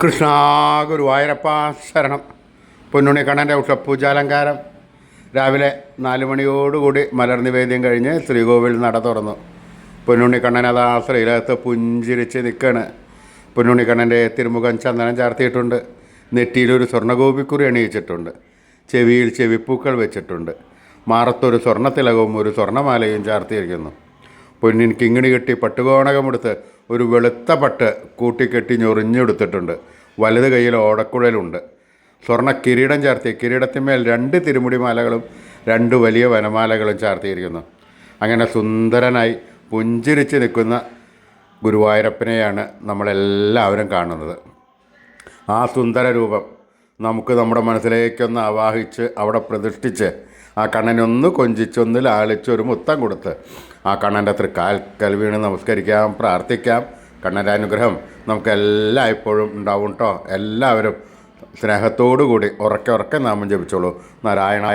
കൃഷ്ണ ഗുരുവായൂരപ്പ ശരണം. പൊന്നുണ്ണിക്കണ്ണൻ്റെ ഉഷപ്പൂജാലങ്കാരം രാവിലെ 4 മണിയോടുകൂടി മലർനിവേദ്യം കഴിഞ്ഞ് ശ്രീകോവിൽ നട തുറന്നു. പൊന്നുണ്ണിക്കണ്ണൻ അതാ ശ്രീലകത്ത് പുഞ്ചിരിച്ച് നിൽക്കുകയാണ്. പൊന്നുണ്ണിക്കണ്ണൻ്റെ തിരുമുഖം ചന്ദനം ചാർത്തിയിട്ടുണ്ട്. നെറ്റിയിലൊരു സ്വർണ്ണഗോപിക്കുറി അണിയിച്ചിട്ടുണ്ട്. ചെവിയിൽ ചെവിപ്പൂക്കൾ വെച്ചിട്ടുണ്ട്. മാറത്തൊരു സ്വർണ്ണത്തിലകവും ഒരു സ്വർണ്ണമാലയും ചാർത്തിയിരിക്കുന്നു. പൊന്നിൻ കിങ്ങിണി കെട്ടി പട്ടുകോണകമെടുത്ത് ഒരു വെളുത്ത പട്ട് കൂട്ടിക്കെട്ടി ഞൊറിഞ്ഞെടുത്തിട്ടുണ്ട്. വലത് കൈയിൽ ഓടക്കുഴലുണ്ട്. സ്വർണ്ണ കിരീടം ചാർത്തി കിരീടത്തിന്മേൽ 2 തിരുമുടി മാലകളും 2 വലിയ വനമാലകളും ചാർത്തിയിരിക്കുന്നു. അങ്ങനെ സുന്ദരനായി പുഞ്ചിരിച്ച് നിൽക്കുന്ന ഗുരുവായൂരപ്പനെയാണ് നമ്മളെല്ലാവരും കാണുന്നത്. ആ സുന്ദര രൂപം നമുക്ക് നമ്മുടെ മനസ്സിലേക്കൊന്ന് ആവാഹിച്ച് അവിടെ പ്രതിഷ്ഠിച്ച് ആ കണ്ണനൊന്ന് കൊഞ്ചിച്ചൊന്ന് ലാളിച്ച് ഒരു മുത്തം കൊടുത്ത് ആ കണ്ണൻ്റെ തൃക്കാൽക്കൽ വീണ് നമസ്കരിക്കാം, പ്രാർത്ഥിക്കാം. കണ്ണൻ്റെ അനുഗ്രഹം നമുക്കെല്ലാം എപ്പോഴും ഉണ്ടാവും കേട്ടോ. എല്ലാവരും സ്നേഹത്തോടു കൂടി ഉറക്കെ നാമം ജപിച്ചോളൂ. നാരായണ